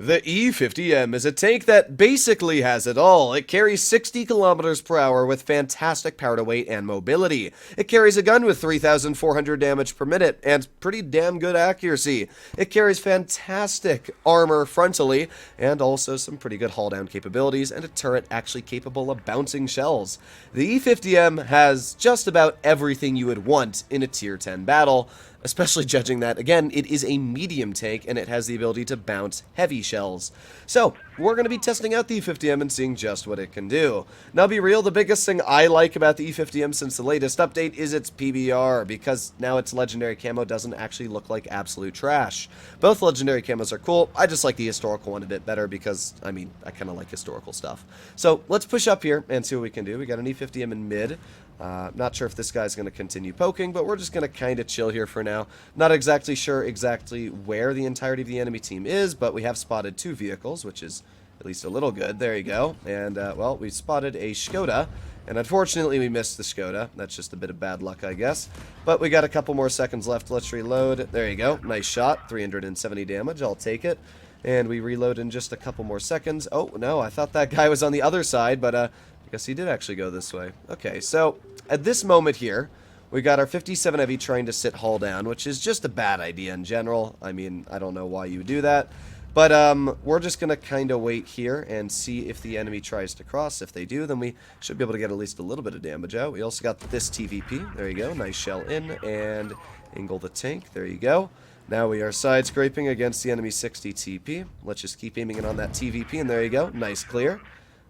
The E50M is a tank that basically has it all. It carries 60 kilometers per hour with fantastic power to weight and mobility. It carries a gun with 3,400 damage per minute and pretty damn good accuracy. It carries fantastic armor frontally and also some pretty good hull down capabilities and a turret actually capable of bouncing shells. The E50M has just about everything you would want in a tier 10 battle, especially judging that, again, it is a medium tank and it has the ability to bounce heavy shells. So, we're going to be testing out the E50M and seeing just what it can do. Now, be real, the biggest thing I like about the E50M since the latest update is its PBR, because now its legendary camo doesn't actually look like absolute trash. Both legendary camos are cool. I just like the historical one a bit better because, I mean, I kind of like historical stuff. So, let's push up here and see what we can do. We got an E50M in mid. Not sure if this guy's going to continue poking, but we're just going to kind of chill here for now. Not exactly sure exactly where the entirety of the enemy team is, but we have spotted 2 vehicles, which is at least a little good. There you go. And, well, we spotted a Skoda, and unfortunately we missed the Skoda. That's just a bit of bad luck, I guess. But we got a couple more seconds left. Let's reload. There you go. Nice shot. 370 damage. I'll take it. And we reload in just a couple more seconds. Oh, no, I thought that guy was on the other side, but, I guess he did actually go this way. Okay, so at this moment here, we got our 57 Heavy trying to sit hull down, which is just a bad idea in general. I mean, I don't know why you would do that. But we're just going to kind of wait here and see if the enemy tries to cross. If they do, then we should be able to get at least a little bit of damage out. We also got this TVP. There you go. Nice shell in and angle the tank. There you go. Now we are side scraping against the enemy 60 TP. Let's just keep aiming it on that TVP, and there you go. Nice clear.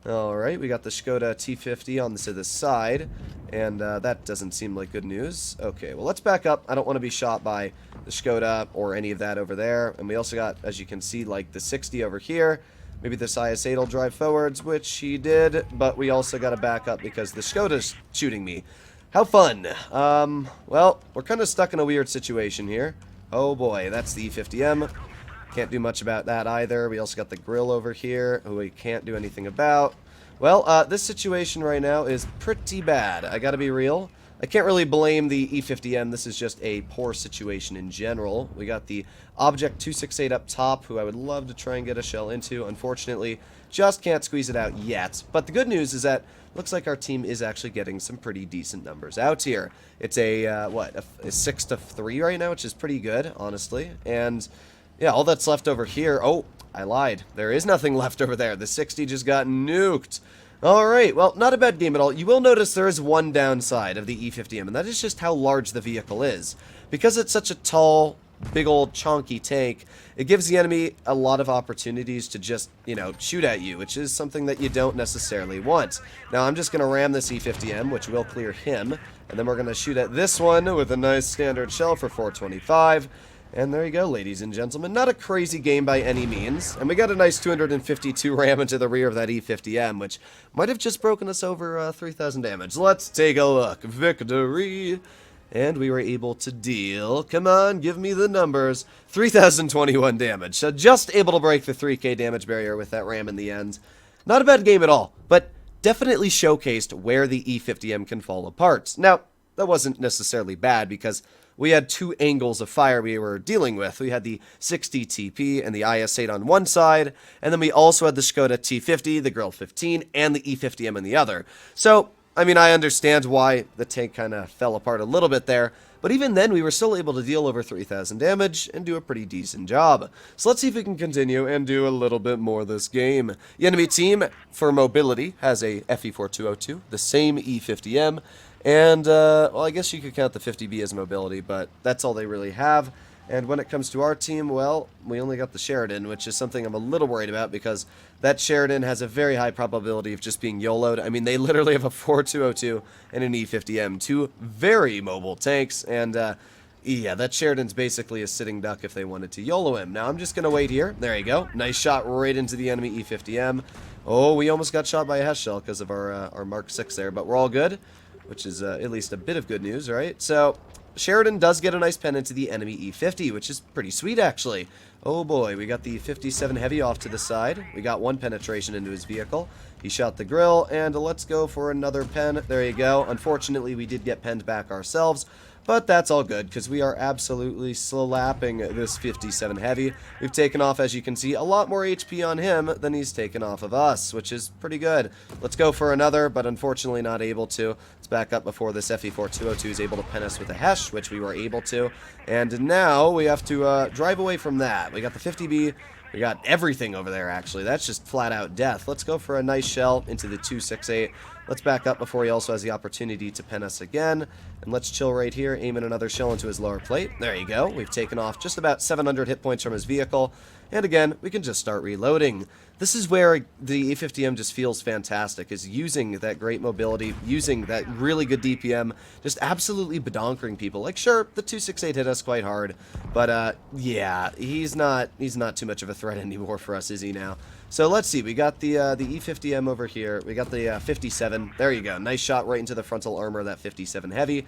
Alright, we got the Skoda T50 on the side, and that doesn't seem like good news. Okay, well, let's back up. I don't want to be shot by the Skoda or any of that over there. And we also got, as you can see, like the 60 over here. Maybe this IS-8 will drive forwards, which he did, but we also got to back up because the Skoda's shooting me. How fun. Well, we're kind of stuck in a weird situation here. Oh boy, that's the E50M. Can't do much about that either. We also got the grill over here, who we can't do anything about. Well, this situation right now is pretty bad. I gotta be real. I can't really blame the E50M. This is just a poor situation in general. We got the Object 268 up top, who I would love to try and get a shell into. Unfortunately, just can't squeeze it out yet. But the good news is that looks like our team is actually getting some pretty decent numbers out here. It's a 6-3 right now, which is pretty good, honestly. And yeah, all that's left over here. Oh, I lied. There is nothing left over there. The 60 just got nuked. Alright, well, not a bad game at all. You will notice there is one downside of the E50M, and that is just how large the vehicle is. Because it's such a tall, big old chonky tank, it gives the enemy a lot of opportunities to just, you know, shoot at you, which is something that you don't necessarily want. Now, I'm just going to ram this E50M, which will clear him, and then we're going to shoot at this one with a nice standard shell for 425. And there you go, ladies and gentlemen. Not a crazy game by any means. And we got a nice 252 ram into the rear of that E50M, which might have just broken us over 3,000 damage. Let's take a look. Victory! And we were able to deal, come on, give me the numbers, 3,021 damage. So just able to break the 3k damage barrier with that ram in the end. Not a bad game at all, but definitely showcased where the E50M can fall apart. Now, that wasn't necessarily bad because we had 2 angles of fire we were dealing with. We had the 60 TP and the IS-8 on one side, and then we also had the Skoda T50, the Grill 15, and the E50M on the other. So, I mean, I understand why the tank kind of fell apart a little bit there, but even then we were still able to deal over 3,000 damage and do a pretty decent job. So let's see if we can continue and do a little bit more this game. The enemy team, for mobility, has a FE4202, the same E50M, and, well, I guess you could count the 50B as mobility, but that's all they really have. And when it comes to our team, well, we only got the Sheridan, which is something I'm a little worried about because that Sheridan has a very high probability of just being YOLO'd. I mean, they literally have a 4202 and an E50M, 2 very mobile tanks, and, yeah, that Sheridan's basically a sitting duck if they wanted to YOLO him. Now, I'm just going to wait here. There you go. Nice shot right into the enemy E50M. Oh, we almost got shot by a Hess shell because of our Mark 6 there, but we're all good, which is at least a bit of good news, right? So, Sheridan does get a nice pen into the enemy E50, which is pretty sweet, actually. Oh boy, we got the 57 Heavy off to the side. We got 1 penetration into his vehicle. He shot the grill, and let's go for another pen. There you go. Unfortunately, we did get penned back ourselves, But that's all good, because we are absolutely slapping this 57 heavy. We've taken off, as you can see, a lot more HP on him than he's taken off of us, which is pretty good. Let's go for another, but unfortunately not able to. Let's back up before this FE4202 is able to pen us with a Hesh, which we were able to. And now we have to drive away from that. We got the 50B. We got everything over there, actually. That's just flat-out death. Let's go for a nice shell into the 268. Let's back up before he also has the opportunity to pen us again. And let's chill right here, aim in another shell into his lower plate. There you go. We've taken off just about 700 hit points from his vehicle. And again, we can just start reloading. This is where the E50M just feels fantastic, is using that great mobility, using that really good DPM, just absolutely badonkering people. Like, sure, the 268 hit us quite hard, but yeah, he's not too much of a threat anymore for us, is he now? So let's see, we got the E50M over here, we got the 57, there you go, nice shot right into the frontal armor of that 57 heavy.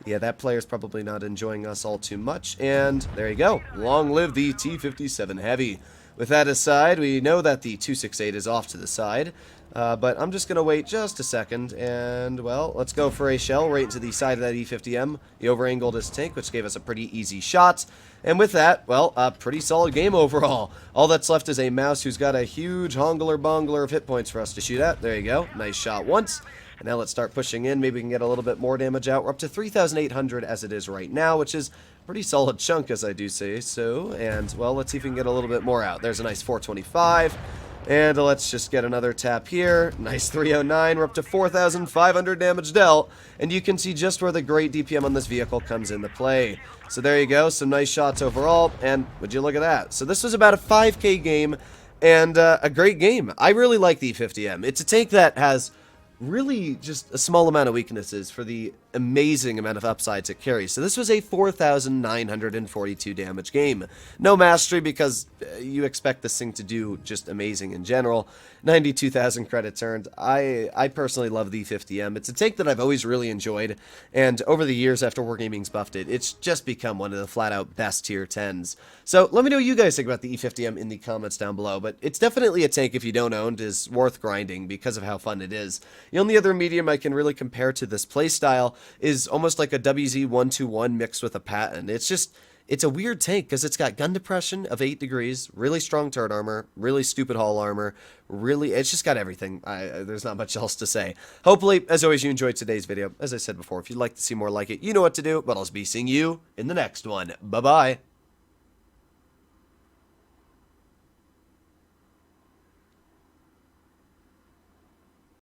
Yeah, that player's probably not enjoying us all too much, and there you go, long live the T57 heavy. With that aside, we know that the 268 is off to the side, but I'm just going to wait just a second, and, well, let's go for a shell right into the side of that E50M. He over-angled his tank, which gave us a pretty easy shot, and with that, well, a pretty solid game overall. All that's left is a mouse who's got a huge hongler-bongler of hit points for us to shoot at. There you go, nice shot once. And now let's start pushing in. Maybe we can get a little bit more damage out. We're up to 3,800 as it is right now, which is a pretty solid chunk, as I do say so. And, well, let's see if we can get a little bit more out. There's a nice 425. And let's just get another tap here. Nice 309. We're up to 4,500 damage dealt. And you can see just where the great DPM on this vehicle comes into play. So there you go. Some nice shots overall. And would you look at that? So this was about a 5K game and a great game. I really like the E50M. It's a tank that has really just a small amount of weaknesses for the amazing amount of upsides it carries. So this was a 4,942 damage game. No mastery because you expect this thing to do just amazing in general. 92,000 credits earned. I personally love the 50M. It's a tank that I've always really enjoyed, and over the years after Wargaming's buffed it, it's just become one of the flat-out best tier 10s. So let me know what you guys think about the E50M in the comments down below, but it's definitely a tank, if you don't own, is worth grinding because of how fun it is. The only other medium I can really compare to this playstyle is almost like a WZ-121 mixed with a Patton. It's a weird tank because it's got gun depression of 8 degrees, really strong turret armor, really stupid hull armor, it's just got everything. There's not much else to say. Hopefully, as always, you enjoyed today's video. As I said before, if you'd like to see more like it, you know what to do, but I'll be seeing you in the next one. Bye-bye.